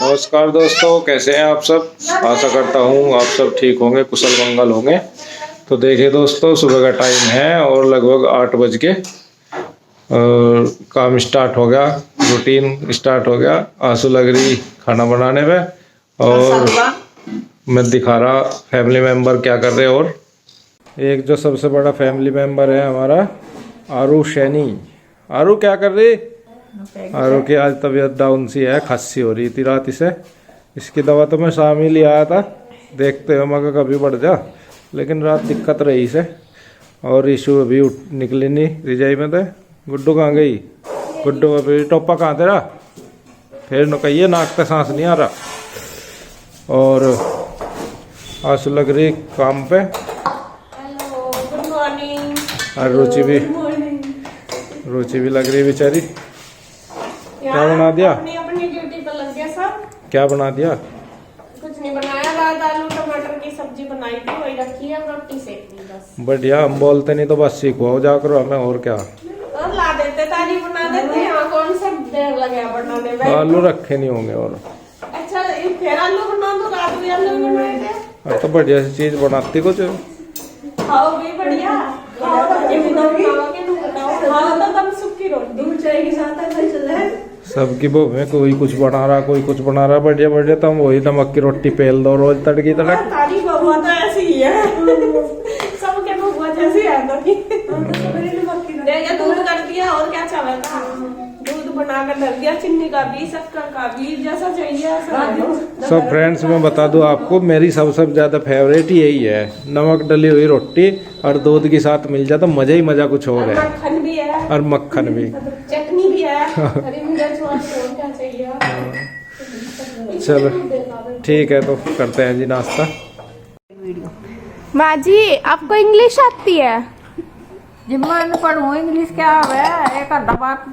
नमस्कार दोस्तों, कैसे हैं आप सब। आशा करता हूँ आप सब ठीक होंगे, कुशल मंगल होंगे। तो देखिए दोस्तों, सुबह का टाइम है और लगभग 8 बज के और काम स्टार्ट हो गया, रूटीन स्टार्ट हो गया। आंसू लग रही खाना बनाने में और मैं दिखा रहा फैमिली मेंबर क्या कर रहे हैं। और एक जो सबसे बड़ा फैमिली मेंबर है हमारा आरू शैनी। आरू क्या कर रही? आरू की आज तबीयत डाउन सी है, खांसी हो रही थी रात से। इसकी दवा तो मैं शाम ही ले आया था, देखते हो मगर कभी बढ़ जा, लेकिन रात दिक्कत रही से। और इशू अभी निकली नहीं रिजाई में। थे गुड्डू कहाँ गई? गुड्डू अभी टोपा कहाँ तेरा? फिर न कहिए नाक पे सांस नहीं आ रहा। और आंसू लग रही काम पे। Good morning. और रुचि भी लग रही बेचारी। क्या बना दिया? अपनी ड्यूटी पर लग गया सब। क्या बना दिया? कुछ नहीं बनाया, दाल आलू टमाटर की सब्जी बनाई थी, वही रखी है, रोटी सेक दी बस। बढ़िया, हम बोलते नहीं तो बस सीखवाओ जा करो हमें, और क्या। और ला देते, ताजी बना देते। यहाँ कौन सा देर लगे बनाने में। आलू रखे नहीं होंगे और। अच्छा फिर आलू बना दो, रात में आलू बनाए थे। तो बढ़िया सी चीज बनाती कुछ। खाओ भी बढ़िया, खाओ तो ये भी खाओ तो तब सूखी रोटी दूध चाय के साथ सबकी वो में कोई कुछ बना रहा, कोई कुछ बना रहा, बढ़िया बढ़िया। तो हम वही नमक की रोटी पेल दो रोज तड़की तड़क। तारी बबुआ तो ऐसी ही है, सबके बबुआ जैसी है। तो दूध कर दिया और क्या चाहे था, दूध बना कर डाल दिया, चीनी का भी शक्कर का भी जैसा चाहिए ऐसा। सब फ्रेंड्स मैं बता दूं आपको, मेरी सबसे ज्यादा फेवरेट यही है, नमक डली हुई रोटी और दूध के साथ मिल जाए तो मजा ही मजा कुछ और है। मक्खन भी है और मक्खन भी, चटनी भी है, हरी मिर्च और क्या चाहिए। चलो ठीक है, तो करते हैं जी नाश्ता। माँ जी आपको इंग्लिश आती है? जिम्मन पढ़ूँ इंग्लिश क्या है, एक आधा बात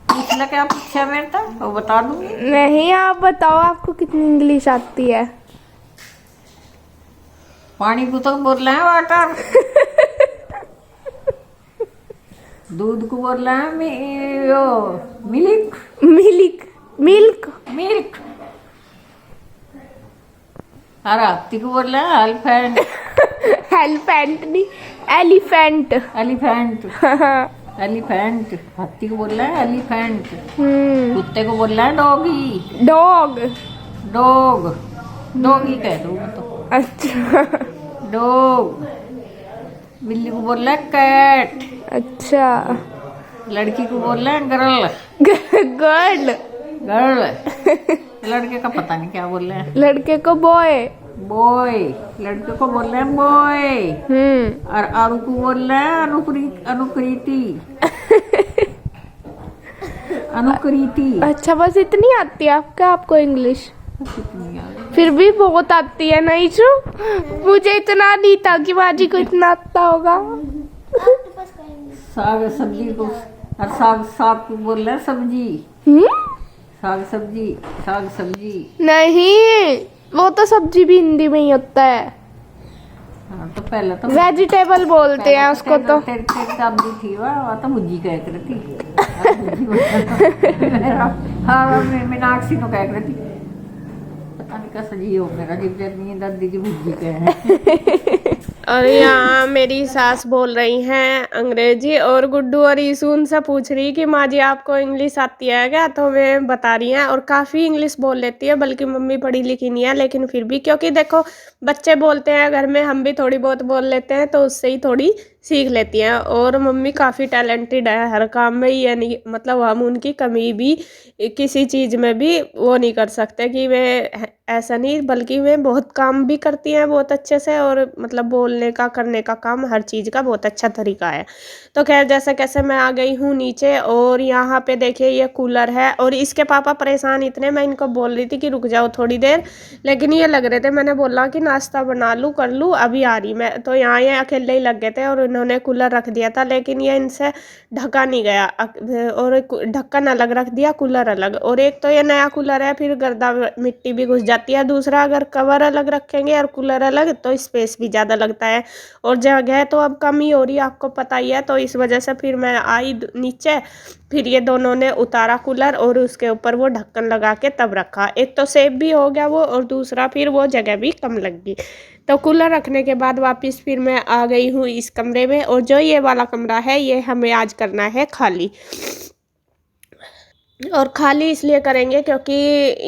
पूछ ले, क्या पूछा मेरे तक वो बता दूंगी। नहीं, आप बताओ आपको कितनी इंग्लिश आती है? पानी को तो बोल रहे हैं वाटर, दूध को बोल रहे हैं मिल्क मिल्क मिल्क मिल्क, और हाथी को बोल रहे हैं एलिफेंट। एलिफेंट नहीं, एलिफेंट। एलिफेंट एलिफेंट, हाथी को बोल रहे हैं एलिफेंट। कुत्ते को बोल रहे हैं डॉगी। डॉग डॉग डॉगी कह दो तो। अच्छा डॉग। बिल्ली को बोल रहा है कैट। अच्छा। लड़की को बोल रहे हैं गर्ल। गर्ल। गर्ल। लड़के का पता नहीं क्या बोल रहे हैं। लड़के को बॉय। बॉय। लड़के को बोल रहे हैं बॉय। और आरू को बोल रहे हैं अनुकृति। अनुकृति। अच्छा, बस इतनी आती है आपको इंग्लिश? फिर भी बहुत आती है नहीं जो, मुझे इतना नहीं था कि बाजी को इतना आता होगा। साग सब्जी को, और साग को बोल रहे हैं सब्जी। साग सब्जी, साग सब्जी नहीं, वो तो सब्जी भी हिंदी में ही होता है। हाँ, तो पहले तो वेजिटेबल बोलते हैं उसको। तो तेरी दादी थी वह तो मुझी कह कर थी। हाँ मीनाक्षी तो कह कर थी, पता नहीं कैसा जी हो मेरा जी दादी जी मुझी कह। और यहाँ मेरी सास बोल रही हैं अंग्रेजी, और गुड्डू और ईशू उनसे पूछ रही कि माँ जी आपको इंग्लिश आती है क्या? तो मैं बता रही हैं, और काफ़ी इंग्लिश बोल लेती है, बल्कि मम्मी पढ़ी लिखी नहीं है लेकिन फिर भी, क्योंकि देखो बच्चे बोलते हैं घर में, हम भी थोड़ी बहुत बोल लेते हैं तो उससे ही थोड़ी सीख लेती हैं। और मम्मी काफ़ी टैलेंटेड है हर काम में, ये नहीं मतलब हम उनकी कमी भी किसी चीज़ में भी वो नहीं कर सकते कि वे ऐसा नहीं, बल्कि वे बहुत काम भी करती हैं बहुत अच्छे से, और मतलब बोलने का करने का काम हर चीज़ का बहुत अच्छा तरीका है। तो खैर जैसे कैसे मैं आ गई हूँ नीचे, और यहाँ पे देखिए ये कूलर है, और इसके पापा परेशान इतने, मैं इनको बोल रही थी कि रुक जाओ थोड़ी देर, लेकिन ये लग रहे थे, मैंने बोला कि नाश्ता बना लूँ कर लूँ अभी आ रही मैं। तो यहाँ ये अकेले ही लग गए थे और इन्होंने कूलर रख दिया था, लेकिन ये इनसे ढका नहीं गया, और ढक्कन अलग रख दिया, कूलर अलग। और एक तो ये नया कूलर है, फिर गर्दा मिट्टी भी घुस जाती है। दूसरा अगर कवर अलग रखेंगे और कूलर अलग तो स्पेस भी ज़्यादा लगता है, और जगह तो अब कम ही हो रही है, आपको पता ही है। तो इस वजह से फिर मैं आई नीचे, फिर ये दोनों ने उतारा कूलर और उसके ऊपर वो ढक्कन लगा के तब रखा। एक तो सेफ भी हो गया वो, और दूसरा फिर वो जगह भी कम लग गई। तो कूलर रखने के बाद वापस फिर मैं आ गई हूँ इस कमरे में, और जो ये वाला कमरा है ये हमें आज करना है खाली। और खाली इसलिए करेंगे क्योंकि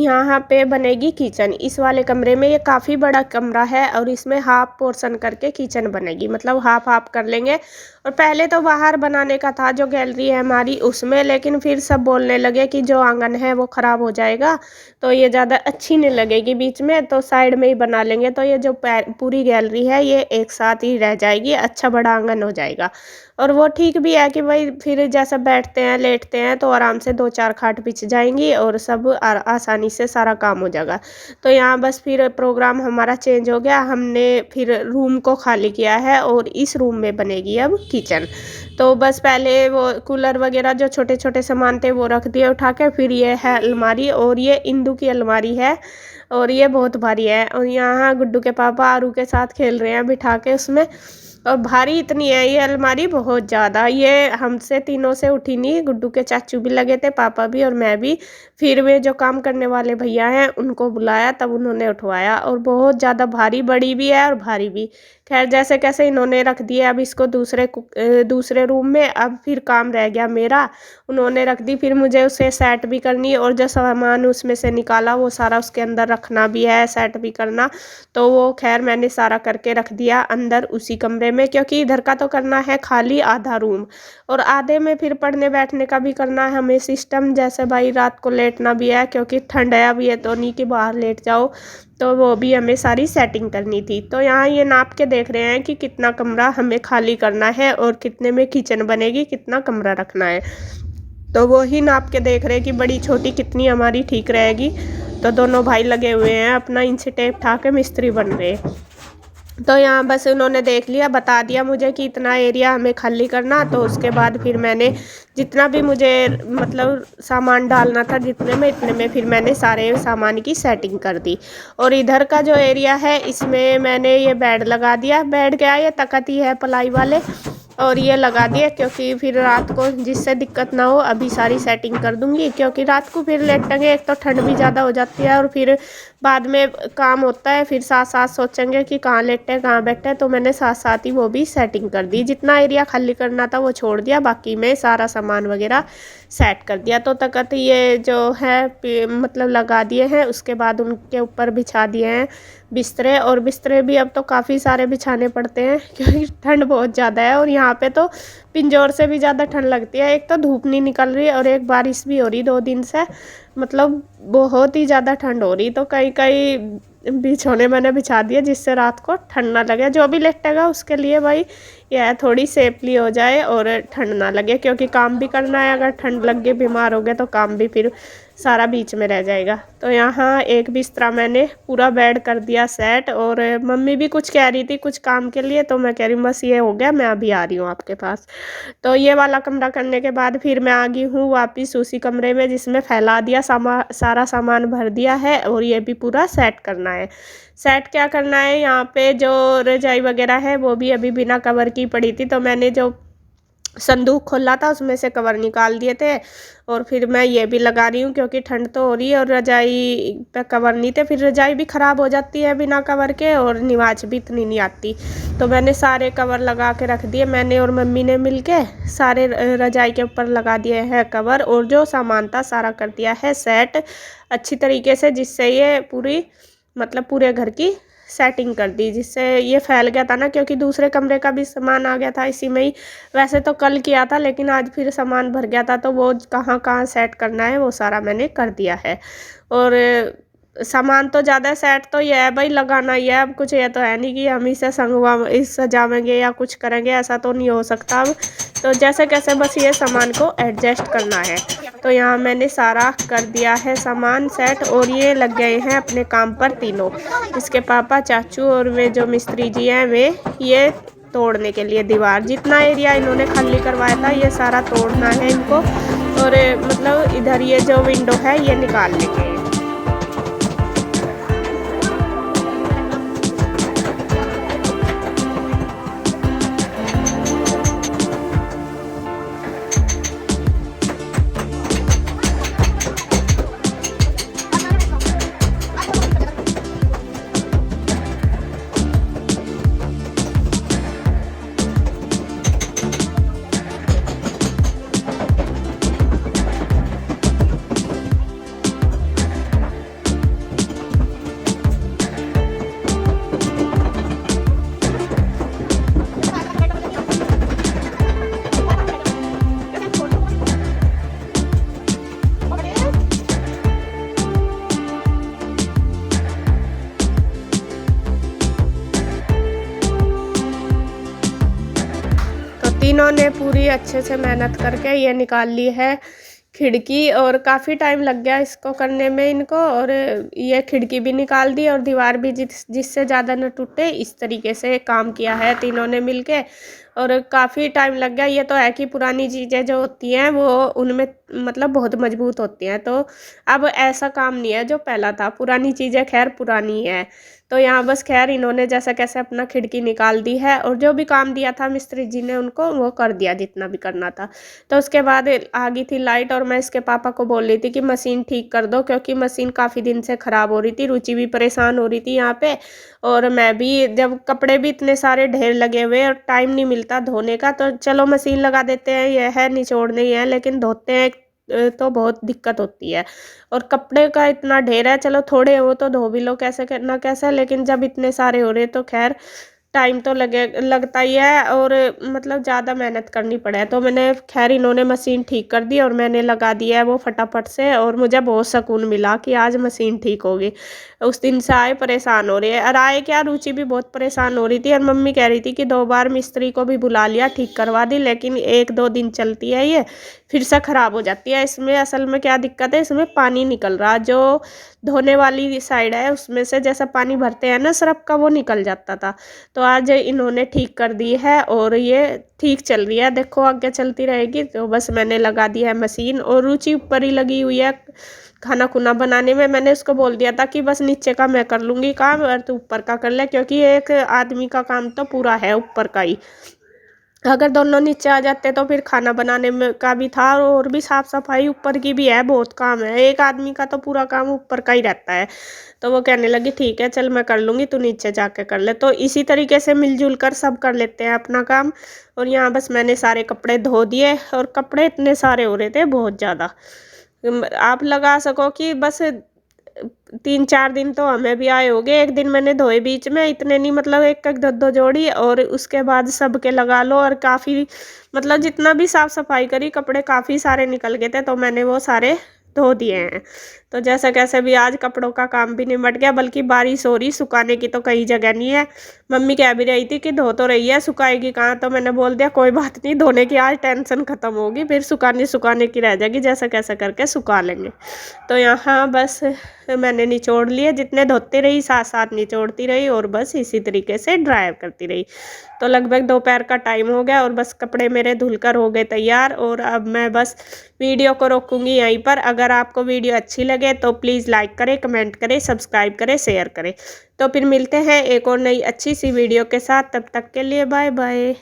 यहाँ पे बनेगी किचन इस वाले कमरे में। ये काफ़ी बड़ा कमरा है और इसमें हाफ पोर्शन करके किचन बनेगी, मतलब हाफ हाफ कर लेंगे। और पहले तो बाहर बनाने का था जो गैलरी है हमारी उसमें, लेकिन फिर सब बोलने लगे कि जो आंगन है वो ख़राब हो जाएगा, तो ये ज़्यादा अच्छी नहीं लगेगी बीच में, तो साइड में ही बना लेंगे। तो ये जो पूरी गैलरी है ये एक साथ ही रह जाएगी, अच्छा बड़ा आंगन हो जाएगा। और वो ठीक भी है कि भाई फिर जैसा बैठते हैं लेटते हैं तो आराम से 2-4 खाट बिछ जाएंगी और सब आसानी से सारा काम हो जाएगा। तो यहाँ बस फिर प्रोग्राम हमारा चेंज हो गया, हमने फिर रूम को खाली किया है और इस रूम में बनेगी अब किचन। तो बस पहले वो कूलर वगैरह जो छोटे छोटे सामान थे वो रख दिए उठा के। फिर ये है अलमारी, और ये इंदू की अलमारी है और ये बहुत भारी है। और यहाँ गुड्डू के पापा आरू के साथ खेल रहे हैं बिठा के उसमें, और भारी इतनी है ये अलमारी बहुत ज़्यादा। ये हमसे तीनों से उठी नहीं, गुड्डू के चाचू भी लगे थे, पापा भी और मैं भी। फिर वे जो काम करने वाले भैया हैं उनको बुलाया तब उन्होंने उठवाया, और बहुत ज़्यादा भारी, बड़ी भी है और भारी भी। खैर जैसे कैसे इन्होंने रख दिया अब इसको दूसरे रूम में। अब फिर काम रह गया मेरा, उन्होंने रख दी, फिर मुझे उसे सेट भी करनी, और जो सामान उसमें से निकाला वो सारा उसके अंदर रखना भी है, सेट भी करना। तो वो खैर मैंने सारा करके रख दिया अंदर उसी कमरे में, क्योंकि इधर का तो करना है खाली आधा रूम, और आधे में फिर पढ़ने बैठने का भी करना है हमें सिस्टम। जैसे भाई रात को लेटना भी है क्योंकि ठंड है, अब ये तो नहीं कि बाहर लेट जाओ, तो वो भी हमें सारी सेटिंग करनी थी। तो यहाँ ये नाप के देख रहे हैं कि कितना कमरा हमें खाली करना है और कितने में किचन बनेगी, कितना कमरा रखना है। तो वो ही नाप के देख रहे हैं कि बड़ी छोटी कितनी हमारी ठीक रहेगी। तो दोनों भाई लगे हुए हैं अपना इंच टेप उठा के मिस्त्री बन रहे हैं। तो यहाँ बस उन्होंने देख लिया, बता दिया मुझे कि इतना एरिया हमें खाली करना। तो उसके बाद फिर मैंने जितना भी मुझे मतलब सामान डालना था जितने में, इतने में फिर मैंने सारे सामान की सेटिंग कर दी। और इधर का जो एरिया है इसमें मैंने ये बेड लगा दिया। बेड क्या, ये तकत ही है पलाई वाले, और ये लगा दिए क्योंकि फिर रात को जिससे दिक्कत ना हो। अभी सारी सेटिंग कर दूंगी क्योंकि रात को फिर लेटेंगे, एक तो ठंड भी ज़्यादा हो जाती है और फिर बाद में काम होता है, फिर साथ साथ सोचेंगे कि कहाँ लेटे कहाँ बैठे। तो मैंने साथ साथ ही वो भी सेटिंग कर दी, जितना एरिया खाली करना था वो छोड़ दिया, बाकी में सारा सामान वगैरह सेट कर दिया। तो तकत ये जो है मतलब लगा दिए हैं, उसके बाद उनके ऊपर बिछा दिए हैं बिस्तरे। और बिस्तरे भी अब तो काफ़ी सारे बिछाने पड़ते हैं क्योंकि ठंड बहुत ज़्यादा है, और यहाँ पे तो पिंजौर से भी ज़्यादा ठंड लगती है। एक तो धूप नहीं निकल रही और एक बारिश भी हो रही 2 दिन से, मतलब बहुत ही ज़्यादा ठंड हो रही। तो कई कई बिछौने मैंने बिछा दिए जिससे रात को ठंड ना लगे। जो भी लेटेगा उसके लिए भाई यह थोड़ी सेफली हो जाए और ठंड ना लगे, क्योंकि काम भी करना है। अगर ठंड लग गई बीमार हो गए तो काम भी फिर सारा बीच में रह जाएगा। तो यहाँ एक बिस्तरा मैंने पूरा बेड कर दिया सेट। और मम्मी भी कुछ कह रही थी कुछ काम के लिए, तो मैं कह रही हूँ बस ये हो गया, मैं अभी आ रही हूँ आपके पास। तो ये वाला कमरा करने के बाद फिर मैं आ गई हूँ वापस उसी कमरे में जिसमें फैला दिया सारा सामान भर दिया है, और ये भी पूरा सेट करना है। सेट क्या करना है, यहाँ पे जो रजाई वगैरह है वो भी अभी बिना कवर की पड़ी थी, तो मैंने जो संदूक खोला था उसमें से कवर निकाल दिए थे। और फिर मैं ये भी लगा रही हूँ क्योंकि ठंड तो हो रही है, और रजाई पे कवर नहीं थे, फिर रजाई भी ख़राब हो जाती है बिना कवर के, और निवाज भी इतनी नहीं आती। तो मैंने सारे कवर लगा के रख दिए, मैंने और मम्मी ने मिलके सारे रजाई के ऊपर लगा दिए हैं कवर। और जो सामान था सारा कर दिया है सेट अच्छी तरीके से, जिससे ये पूरी मतलब पूरे घर की सेटिंग कर दी, जिससे ये फैल गया था ना, क्योंकि दूसरे कमरे का भी सामान आ गया था इसी में ही। वैसे तो कल किया था लेकिन आज फिर सामान भर गया था, तो वो कहाँ कहाँ सेट करना है वो सारा मैंने कर दिया है। और सामान तो ज़्यादा सेट तो ये है भाई, लगाना ही है। अब कुछ ये तो है नहीं कि हम इसे सजावेंगे या कुछ करेंगे, ऐसा तो नहीं हो सकता अब। तो जैसे कैसे बस ये सामान को एडजस्ट करना है। तो यहाँ मैंने सारा कर दिया है सामान सेट, और ये लग गए हैं अपने काम पर तीनों, इसके पापा, चाचू और वे जो मिस्त्री जी हैं वे ये तोड़ने के लिए दीवार। जितना एरिया इन्होंने खाली करवाया था ये सारा तोड़ना है इनको, और मतलब इधर ये जो विंडो है ये निकालने के। तीनों ने पूरी अच्छे से मेहनत करके ये निकाल ली है खिड़की, और काफ़ी टाइम लग गया इसको करने में इनको। और ये खिड़की भी निकाल दी और दीवार भी जिससे ज़्यादा न टूटे इस तरीके से काम किया है तीनों ने मिलके, और काफ़ी टाइम लग गया। ये तो है कि पुरानी चीज़ें जो होती हैं वो उनमें मतलब बहुत मजबूत होती हैं, तो अब ऐसा काम नहीं है जो पहला था। पुरानी चीज़ें खैर पुरानी है। तो यहाँ बस खैर इन्होंने जैसा कैसे अपना खिड़की निकाल दी है, और जो भी काम दिया था मिस्त्री जी ने उनको वो कर दिया जितना भी करना था। तो उसके बाद आ गई थी लाइट, और मैं इसके पापा को बोल रही थी कि मशीन ठीक कर दो, क्योंकि मशीन काफ़ी दिन से ख़राब हो रही थी। रुचि भी परेशान हो रही थी यहाँ पे, और मैं भी, जब कपड़े भी इतने सारे ढेर लगे हुए और टाइम नहीं मिलता धोने का, तो चलो मशीन लगा देते हैं, यह है निचोड़ने ही है, लेकिन धोते हैं तो बहुत दिक्कत होती है। और कपड़े का इतना ढेर है, चलो थोड़े हो तो धो भी लो कैसे ना कैसे, लेकिन जब इतने सारे हो रहे तो खैर टाइम तो लगता ही है, और मतलब ज़्यादा मेहनत करनी पड़े। तो मैंने खैर इन्होंने मशीन ठीक कर दी और मैंने लगा दिया है वो फटाफट से, और मुझे बहुत सुकून मिला कि आज मशीन ठीक होगी। उस दिन से आए परेशान हो रही है, और आए क्या, रुचि भी बहुत परेशान हो रही थी, और मम्मी कह रही थी कि 2 बार मिस्त्री को भी बुला लिया, ठीक करवा दी, लेकिन 1-2 दिन चलती है ये, फिर से ख़राब हो जाती है। इसमें असल में क्या दिक्कत है, इसमें पानी निकल रहा, जो धोने वाली साइड है उसमें से जैसा पानी भरते हैं ना सर्फ का, वो निकल जाता था। तो आज इन्होंने ठीक कर दी है और ये ठीक चल रही है, देखो आगे चलती रहेगी। तो बस मैंने लगा दी है मशीन, और रुचि ऊपर ही लगी हुई है खाना खुना बनाने में। मैंने उसको बोल दिया था कि बस नीचे का मैं कर लूँगी काम और तू ऊपर का कर ले, क्योंकि एक आदमी का काम तो पूरा है ऊपर का ही। अगर दोनों नीचे आ जाते तो फिर खाना बनाने में का भी था, और भी साफ़ सफाई ऊपर की भी है, बहुत काम है। एक आदमी का तो पूरा काम ऊपर का ही रहता है। तो वो कहने लगी ठीक है चल मैं कर लूँगी, तू नीचे जाके कर ले। तो इसी तरीके से मिलजुल कर सब कर लेते हैं अपना काम। और यहाँ बस मैंने सारे कपड़े धो दिए, और कपड़े इतने सारे हो रहे थे बहुत ज़्यादा। आप लगा सको कि बस 3-4 दिन तो हमें भी आए होंगे। एक दिन मैंने धोए बीच में, इतने नहीं, मतलब 1-1 2-2 जोड़ी, और उसके बाद सबके लगा लो। और काफ़ी मतलब जितना भी साफ़ सफाई करी, कपड़े काफ़ी सारे निकल गए थे, तो मैंने वो सारे धो दिए हैं। तो जैसे कैसे भी आज कपड़ों का काम भी निपट गया, बल्कि बारिश हो रही, सुखाने की तो कहीं जगह नहीं है। मम्मी कह भी रही थी कि धो तो रही है, सुखाएगी कहाँ, तो मैंने बोल दिया कोई बात नहीं, धोने की आज टेंशन ख़त्म होगी, फिर सुखाने की रह जाएगी, जैसे कैसे करके सुखा लेंगे। तो यहाँ बस मैंने निचोड़ लिए, जितने धोती रही साथ साथ निचोड़ती रही, और बस इसी तरीके से ड्राई करती रही। तो लगभग दोपहर का टाइम हो गया, और बस कपड़े मेरे धुलकर हो गए तैयार। और अब मैं बस वीडियो को रोकूंगी यहीं पर। अगर आपको वीडियो अच्छी लगे तो प्लीज़ लाइक करें, कमेंट करें, सब्सक्राइब करें, शेयर करें। तो फिर मिलते हैं एक और नई अच्छी सी वीडियो के साथ, तब तक के लिए बाय बाय।